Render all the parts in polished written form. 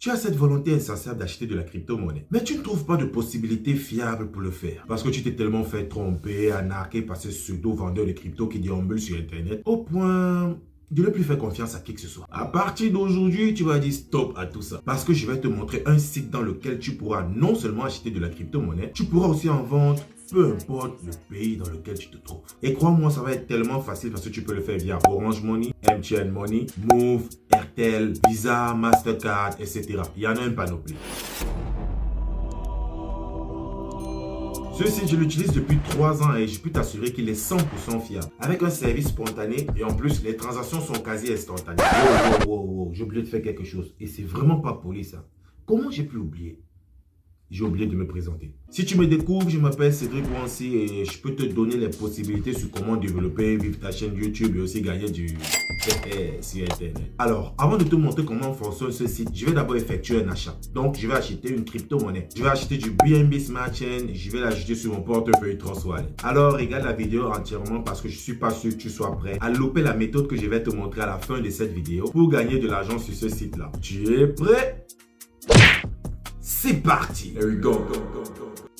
Tu as cette volonté insatiable d'acheter de la crypto-monnaie, mais tu ne trouves pas de possibilité fiable pour le faire. Parce que tu t'es tellement fait tromper, arnaquer par ces pseudo-vendeurs de crypto qui déambulent sur Internet, au point de ne plus faire confiance à qui que ce soit. À partir d'aujourd'hui, tu vas dire stop à tout ça. Parce que je vais te montrer un site dans lequel tu pourras non seulement acheter de la crypto-monnaie, tu pourras aussi en vendre, peu importe le pays dans lequel tu te trouves. Et crois-moi, ça va être tellement facile parce que tu peux le faire via Orange Money, MTN Money, Move, Airtel, Visa, Mastercard, etc. Il y en a une panoplie. Ce site, je l'utilise depuis 3 ans et je peux t'assurer qu'il est 100% fiable. Avec un service spontané et en plus, les transactions sont quasi instantanées. Wow, j'ai oublié de faire quelque chose. Et c'est vraiment pas poli ça. Comment j'ai pu oublier? J'ai oublié de me présenter. Si tu me découvres, je m'appelle Cédric Wansi et je peux te donner les possibilités sur comment développer, vivre ta chaîne YouTube et aussi gagner du sur Internet. Alors, avant de te montrer comment fonctionne ce site, je vais d'abord effectuer un achat. Donc, je vais acheter une crypto-monnaie. Je vais acheter du BNB Smart Chain et je vais l'ajouter sur mon portefeuille Trust Wallet. Alors, regarde la vidéo entièrement parce que je suis pas sûr que tu sois prêt à louper la méthode que je vais te montrer à la fin de cette vidéo pour gagner de l'argent sur ce site-là. Tu es prêt? C'est parti! Here we go.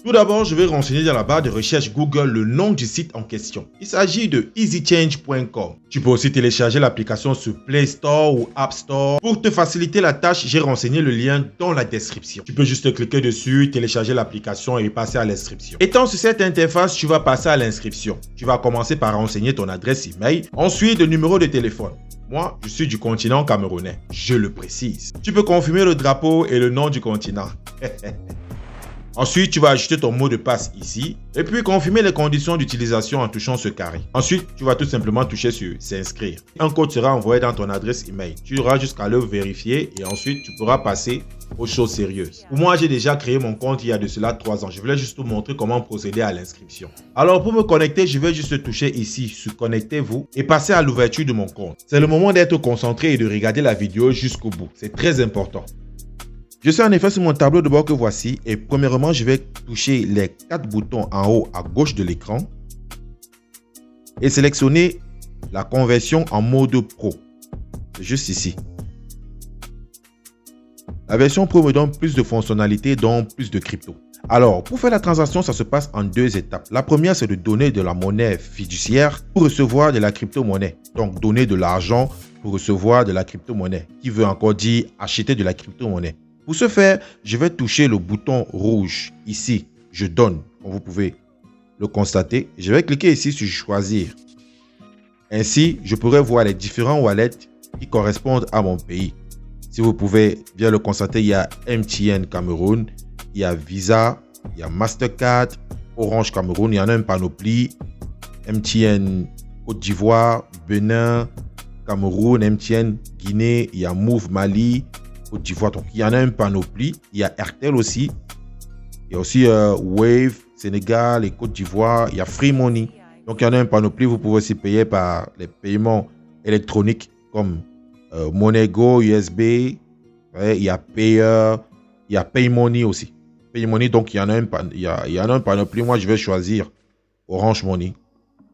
Tout d'abord, je vais renseigner dans la barre de recherche Google le nom du site en question. Il s'agit de easychange.com. Tu peux aussi télécharger l'application sur Play Store ou App Store. Pour te faciliter la tâche, j'ai renseigné le lien dans la description. Tu peux juste cliquer dessus, télécharger l'application et passer à l'inscription. Étant sur cette interface, tu vas passer à l'inscription. Tu vas commencer par renseigner ton adresse email, ensuite le numéro de téléphone. Moi, je suis du continent camerounais, je le précise. Tu peux confirmer le drapeau et le nom du continent. Ensuite, tu vas ajouter ton mot de passe ici et puis confirmer les conditions d'utilisation en touchant ce carré. Ensuite, tu vas tout simplement toucher sur s'inscrire. Un code sera envoyé dans ton adresse email. Tu auras jusqu'à le vérifier et ensuite tu pourras passer aux choses sérieuses. Pour moi, j'ai déjà créé mon compte il y a de cela 3 ans. Je voulais juste vous montrer comment procéder à l'inscription. Alors, pour me connecter, je vais juste toucher ici sur connectez-vous et passer à l'ouverture de mon compte. C'est le moment d'être concentré et de regarder la vidéo jusqu'au bout. C'est très important. Je suis en effet sur mon tableau de bord que voici et premièrement, je vais toucher les 4 boutons en haut à gauche de l'écran et sélectionner la conversion en mode pro. C'est juste ici. La version pro me donne plus de fonctionnalités, donc plus de crypto. Alors, pour faire la transaction, ça se passe en 2 étapes. La première, c'est de donner de la monnaie fiduciaire pour recevoir de la crypto-monnaie. Donc, donner de l'argent pour recevoir de la crypto-monnaie, qui veut encore dire acheter de la crypto-monnaie. Pour ce faire, je vais toucher le bouton rouge ici. Je donne, comme vous pouvez le constater. Je vais cliquer ici sur choisir. Ainsi, je pourrai voir les différents wallets qui correspondent à mon pays. Si vous pouvez bien le constater, il y a MTN Cameroun, il y a Visa, il y a Mastercard, Orange Cameroun, il y en a une panoplie. MTN Côte d'Ivoire, Bénin, Cameroun, MTN Guinée, il y a Move Mali, Côte d'Ivoire. Donc, il y en a une panoplie. Il y a Airtel aussi. Il y a aussi Wave, Sénégal et Côte d'Ivoire. Il y a Free Money. Donc, il y en a une panoplie. Vous pouvez aussi payer par les paiements électroniques comme MoneyGo, USB. Ouais, il y a Payer. Il y a PayMoney aussi. PayMoney, donc il y en a une panoplie. Moi, je vais choisir Orange Money.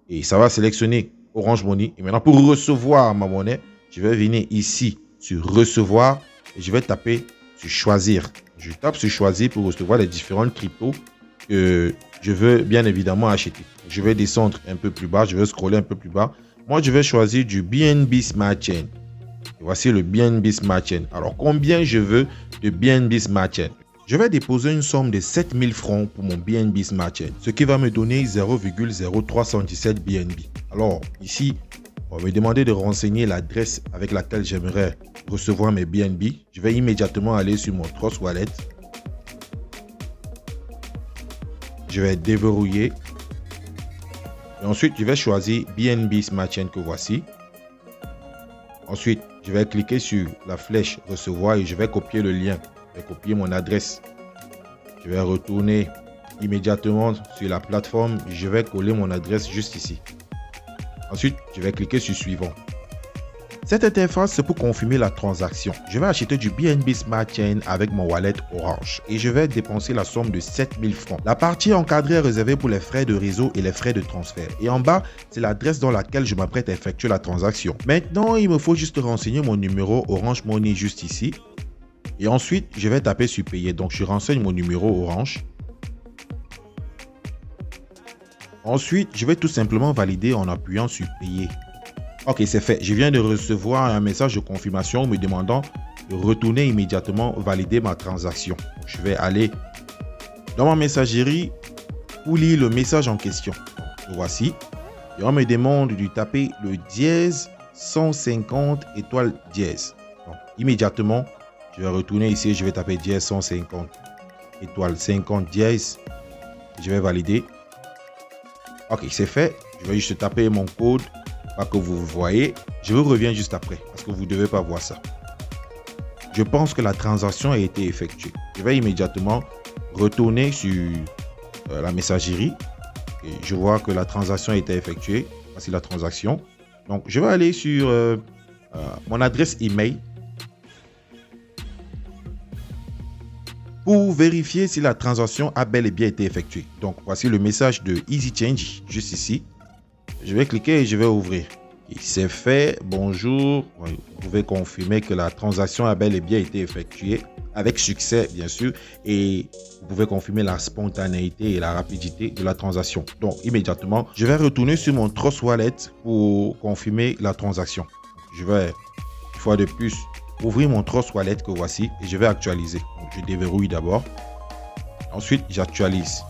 Et ça va sélectionner Orange Money. Et maintenant, pour recevoir ma monnaie, je vais venir ici sur recevoir. Et je vais taper sur choisir. Je tape sur choisir pour recevoir les différentes cryptos que je veux bien évidemment acheter. Je vais descendre un peu plus bas. Je vais scroller un peu plus bas. Moi, je vais choisir du BNB Smart Chain. Et voici le BNB Smart Chain. Alors, combien je veux de BNB Smart Chain? Je vais déposer une somme de 7000 francs pour mon BNB Smart Chain, ce qui va me donner 0,0317 BNB. Alors, ici, on va me demander de renseigner l'adresse avec laquelle j'aimerais recevoir mes BNB. Je vais immédiatement aller sur mon Trust Wallet. Je vais déverrouiller. Et ensuite, je vais choisir BNB Smart Chain que voici. Ensuite, je vais cliquer sur la flèche recevoir et je vais copier le lien. Je vais copier mon adresse. Je vais retourner immédiatement sur la plateforme. Je vais coller mon adresse juste ici. Ensuite, je vais cliquer sur suivant. Cette interface, c'est pour confirmer la transaction. Je vais acheter du BNB Smart Chain avec mon wallet Orange et je vais dépenser la somme de 7000 francs. La partie encadrée est réservée pour les frais de réseau et les frais de transfert. Et en bas, c'est l'adresse dans laquelle je m'apprête à effectuer la transaction. Maintenant, il me faut juste renseigner mon numéro Orange Money juste ici. Et ensuite, je vais taper sur payer. Donc, je renseigne mon numéro Orange. Ensuite, je vais tout simplement valider en appuyant sur payer. Ok, c'est fait. Je viens de recevoir un message de confirmation me demandant de retourner immédiatement valider ma transaction. Je vais aller dans ma messagerie pour lire le message en question. Le voici. Et on me demande de taper le dièse 150 étoile dièse. Donc, immédiatement, je vais retourner ici et je vais taper dièse 150 étoile 50 dièse. Je vais valider. Ok, c'est fait. Je vais juste taper mon code. Pas que vous voyez. Je vous reviens juste après parce que vous ne devez pas voir ça. Je pense que la transaction a été effectuée. Je vais immédiatement retourner sur la messagerie. Et je vois que la transaction a été effectuée. Voici la transaction. Donc, je vais aller sur mon adresse email pour vérifier si la transaction a bel et bien été effectuée. Donc, voici le message de EasyChange juste ici. Je vais cliquer et je vais ouvrir. C'est fait. Bonjour. Vous pouvez confirmer que la transaction a bel et bien été effectuée avec succès, bien sûr. Et vous pouvez confirmer la spontanéité et la rapidité de la transaction. Donc, immédiatement, je vais retourner sur mon Trust Wallet pour confirmer la transaction. Je vais, une fois de plus, ouvrir mon Trust Wallet que voici et je vais actualiser. Donc, je déverrouille d'abord. Ensuite, j'actualise.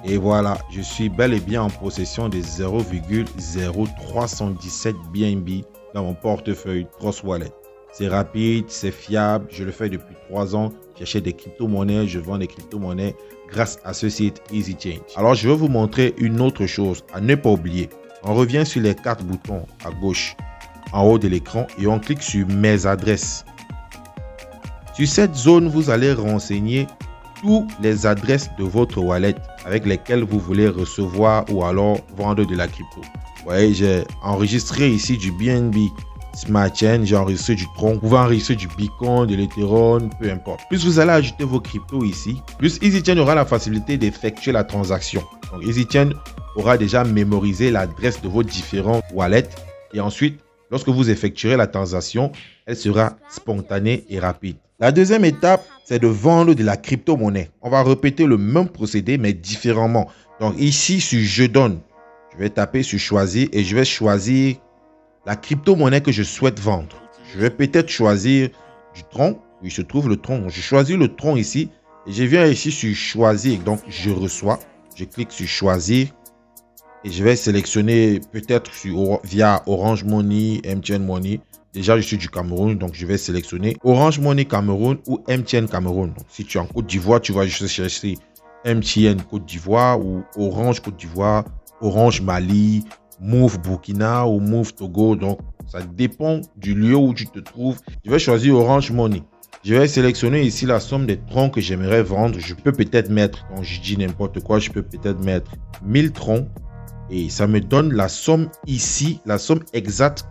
Et voilà, je suis bel et bien en possession de 0,0317 BNB dans mon portefeuille Trust Wallet. C'est rapide, c'est fiable, je le fais depuis 3 ans. J'achète des crypto-monnaies, je vends des crypto-monnaies grâce à ce site EasyChange. Alors, je vais vous montrer une autre chose à ne pas oublier. On revient sur les 4 boutons à gauche, en haut de l'écran et on clique sur mes adresses. Sur cette zone, vous allez renseigner toutes les adresses de votre wallet avec lesquelles vous voulez recevoir ou alors vendre de la crypto. Vous voyez, j'ai enregistré ici du BNB Smart Chain, j'ai enregistré du Tron, vous pouvez enregistrer du Bitcoin, de l'Ethereum, peu importe. Plus vous allez ajouter vos cryptos ici, plus EasyChain aura la facilité d'effectuer la transaction. Donc EasyChain aura déjà mémorisé l'adresse de vos différents wallets et ensuite, lorsque vous effectuerez la transaction, elle sera spontanée et rapide. La deuxième étape, c'est de vendre de la crypto-monnaie. On va répéter le même procédé, mais différemment. Donc ici, sur Je donne, je vais taper sur Choisir et je vais choisir la crypto-monnaie que je souhaite vendre. Je vais peut-être choisir du Tron, où il se trouve le Tron. Je choisis le Tron ici et je viens ici sur Choisir. Donc, je reçois. Je clique sur Choisir et je vais sélectionner peut-être via Orange Money, MTN Money. Déjà, je suis du Cameroun, donc je vais sélectionner Orange Money Cameroun ou MTN Cameroun. Donc, si tu es en Côte d'Ivoire, tu vas juste chercher MTN Côte d'Ivoire ou Orange Côte d'Ivoire, Orange Mali, Move Burkina ou Move Togo. Donc, ça dépend du lieu où tu te trouves. Je vais choisir Orange Money. Je vais sélectionner ici la somme des troncs que j'aimerais vendre. Je peux peut-être mettre, donc je dis n'importe quoi, je peux peut-être mettre 1000 troncs. Et ça me donne la somme ici, la somme exacte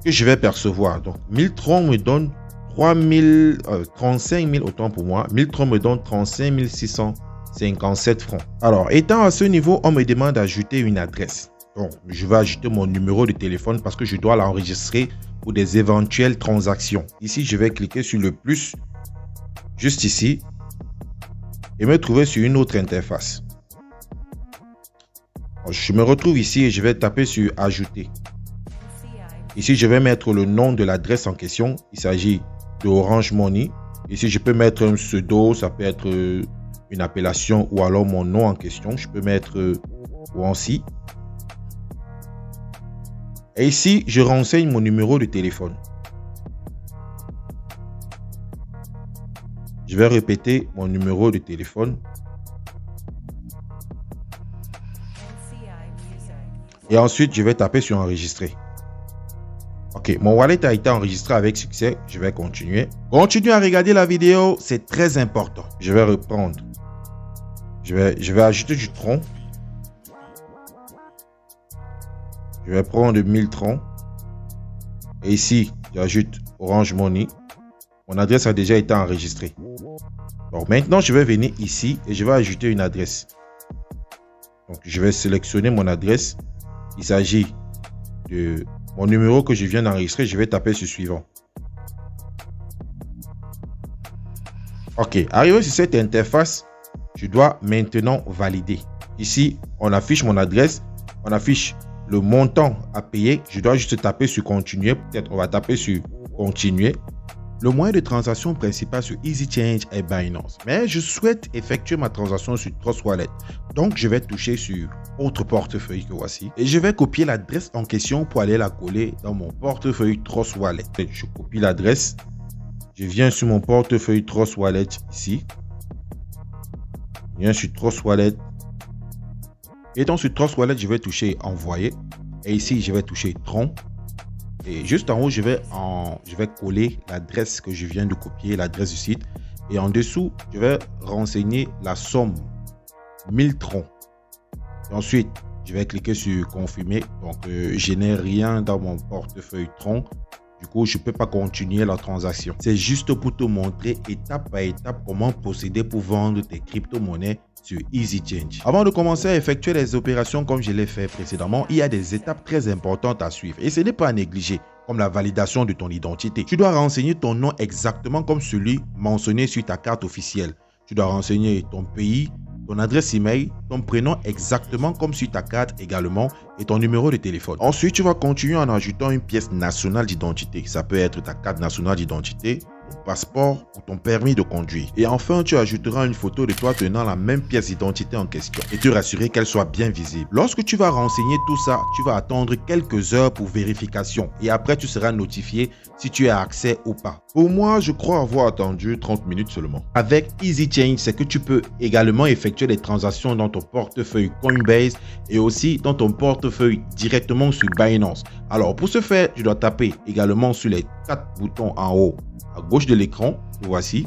que je vais percevoir. Donc 1000 troncs me donne 35 000, autant pour moi. 1000 troncs me donne 35 657 francs. Alors, étant à ce niveau, on me demande d'ajouter une adresse. Donc, je vais ajouter mon numéro de téléphone parce que je dois l'enregistrer pour des éventuelles transactions. Ici, je vais cliquer sur le plus, juste ici, et me trouver sur une autre interface. Je me retrouve ici et je vais taper sur Ajouter. Ici, je vais mettre le nom de l'adresse en question. Il s'agit de Orange Money. Ici, je peux mettre un pseudo, ça peut être une appellation ou alors mon nom en question. Je peux mettre Wansi. Et ici, je renseigne mon numéro de téléphone. Je vais répéter mon numéro de téléphone. Et ensuite, je vais taper sur enregistrer. Ok, mon wallet a été enregistré avec succès. Je vais continuer. Continuez à regarder la vidéo, c'est très important. Je vais reprendre. Je vais ajouter du tronc. Je vais prendre 1000 troncs. Et ici, j'ajoute Orange Money. Mon adresse a déjà été enregistrée. Donc maintenant, je vais venir ici et je vais ajouter une adresse. Donc, je vais sélectionner mon adresse. Il s'agit de mon numéro que je viens d'enregistrer, je vais taper sur suivant. Ok, arrivé sur cette interface, je dois maintenant valider. Ici, on affiche mon adresse, on affiche le montant à payer. Je dois juste taper sur continuer. Peut-être on va taper sur continuer. Le moyen de transaction principal sur EasyChange est Binance. Mais je souhaite effectuer ma transaction sur Trust Wallet. Donc, je vais toucher sur autre portefeuille que voici. Et je vais copier l'adresse en question pour aller la coller dans mon portefeuille Trust Wallet. Je copie l'adresse. Je viens sur mon portefeuille Trust Wallet ici. Je viens sur Trust Wallet. Et donc sur Trust Wallet, je vais toucher envoyer. Et ici, je vais toucher Tron. Et juste en haut, je vais coller l'adresse que je viens de copier, l'adresse du site. Et en dessous, je vais renseigner la somme 1000 troncs. Et ensuite, je vais cliquer sur confirmer. Donc, je n'ai rien dans mon portefeuille Tron. Du coup, je ne peux pas continuer la transaction. C'est juste pour te montrer étape par étape comment procéder pour vendre tes crypto-monnaies sur EasyChange. Avant de commencer à effectuer les opérations comme je l'ai fait précédemment, il y a des étapes très importantes à suivre et ce n'est pas à négliger, comme la validation de ton identité. Tu dois renseigner ton nom exactement comme celui mentionné sur ta carte officielle. Tu dois renseigner ton pays, ton adresse email, ton prénom exactement comme sur ta carte également et ton numéro de téléphone. Ensuite, tu vas continuer en ajoutant une pièce nationale d'identité. Ça peut être ta carte nationale d'identité, ton passeport ou ton permis de conduire. Et enfin, tu ajouteras une photo de toi tenant la même pièce d'identité en question et te rassurer qu'elle soit bien visible. Lorsque tu vas renseigner tout ça, tu vas attendre quelques heures pour vérification et après tu seras notifié si tu as accès ou pas. Pour moi, je crois avoir attendu 30 minutes seulement. Avec EasyChange, c'est que tu peux également effectuer des transactions dans ton portefeuille Coinbase et aussi dans ton portefeuille directement sur Binance. Alors pour ce faire, tu dois taper également sur les 4 boutons en haut à gauche de l'écran, voici.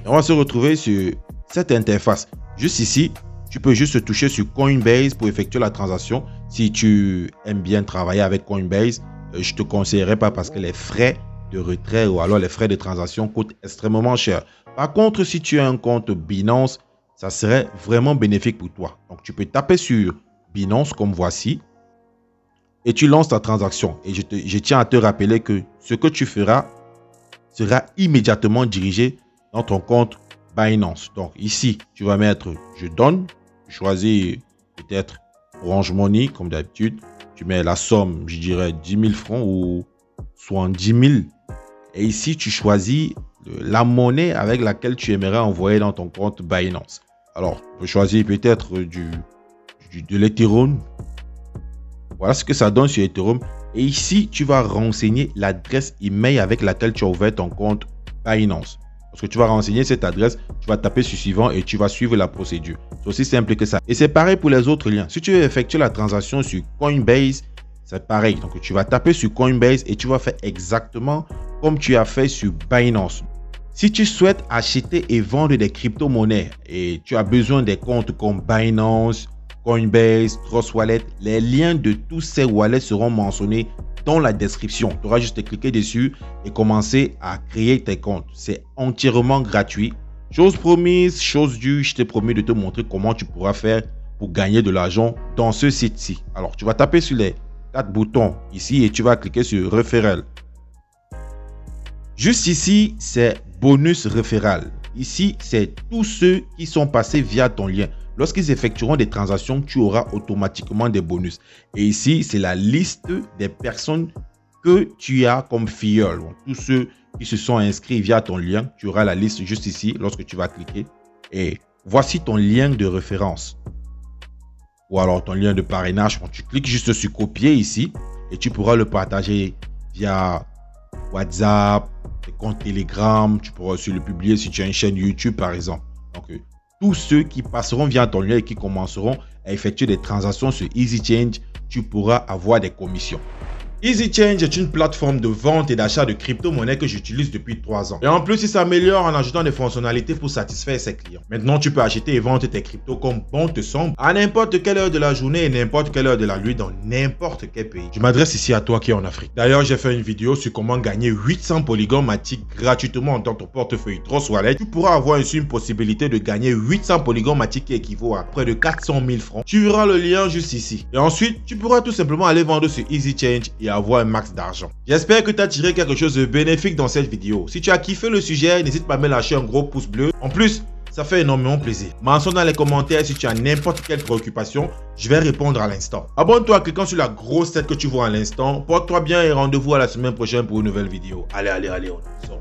Et on va se retrouver sur cette interface. Juste ici, tu peux juste toucher sur Coinbase pour effectuer la transaction. Si tu aimes bien travailler avec Coinbase, je ne te conseillerais pas parce que les frais de retrait ou alors les frais de transaction coûtent extrêmement cher. Par contre, si tu as un compte Binance, ça serait vraiment bénéfique pour toi. Donc, tu peux taper sur Binance comme voici et tu lances ta transaction. Et je tiens à te rappeler que ce que tu feras sera immédiatement dirigé dans ton compte Binance. Donc ici, tu vas mettre je donne, tu choisis peut-être Orange Money comme d'habitude, tu mets la somme, je dirais 10 000 francs ou soit 10 000. Et ici, tu choisis la monnaie avec laquelle tu aimerais envoyer dans ton compte Binance. Alors, tu peux choisir peut-être de l'Ethereum. Voilà ce que ça donne sur Ethereum. Et ici, tu vas renseigner l'adresse email avec laquelle tu as ouvert ton compte Binance. Parce que tu vas renseigner cette adresse, tu vas taper sur suivant et tu vas suivre la procédure. C'est aussi simple que ça. Et c'est pareil pour les autres liens. Si tu veux effectuer la transaction sur Coinbase, c'est pareil. Donc, tu vas taper sur Coinbase et tu vas faire exactement comme tu as fait sur Binance. Si tu souhaites acheter et vendre des crypto-monnaies et tu as besoin des comptes comme Binance, Coinbase, Trust Wallet, les liens de tous ces wallets seront mentionnés dans la description. Tu auras juste à cliquer dessus et commencer à créer tes comptes. C'est entièrement gratuit. Chose promise, chose due, je t'ai promis de te montrer comment tu pourras faire pour gagner de l'argent dans ce site-ci. Alors, tu vas taper sur les 4 boutons ici et tu vas cliquer sur référel. Juste ici, c'est bonus référal. Ici, c'est tous ceux qui sont passés via ton lien. Lorsqu'ils effectueront des transactions, tu auras automatiquement des bonus. Et ici, c'est la liste des personnes que tu as comme filleul. Donc, tous ceux qui se sont inscrits via ton lien, tu auras la liste juste ici lorsque tu vas cliquer. Et voici ton lien de référence. Ou alors ton lien de parrainage. Quand tu cliques juste sur copier ici et tu pourras le partager via WhatsApp, tes comptes Telegram. Tu pourras aussi le publier si tu as une chaîne YouTube par exemple. Donc, tous ceux qui passeront via ton lien et qui commenceront à effectuer des transactions sur EasyChange, tu pourras avoir des commissions. EasyChange est une plateforme de vente et d'achat de crypto-monnaies que j'utilise depuis 3 ans. Et en plus, il s'améliore en ajoutant des fonctionnalités pour satisfaire ses clients. Maintenant, tu peux acheter et vendre tes cryptos comme bon te semble, à n'importe quelle heure de la journée et n'importe quelle heure de la nuit dans n'importe quel pays. Je m'adresse ici à toi qui es en Afrique. D'ailleurs, j'ai fait une vidéo sur comment gagner 800 polygons matiques gratuitement dans ton portefeuille Trust Wallet. Tu pourras avoir ainsi une possibilité de gagner 800 polygons matiques qui équivaut à près de 400 000 francs. Tu verras le lien juste ici. Et ensuite, tu pourras tout simplement aller vendre sur EasyChange et avoir un max d'argent. J'espère que tu as tiré quelque chose de bénéfique dans cette vidéo. Si tu as kiffé le sujet, n'hésite pas à me lâcher un gros pouce bleu. En plus, ça fait énormément plaisir. Mentionne dans les commentaires si tu as n'importe quelle préoccupation, je vais répondre à l'instant. Abonne-toi en cliquant sur la grosse tête que tu vois à l'instant. Porte-toi bien et rendez-vous à la semaine prochaine pour une nouvelle vidéo. Allez, on sort.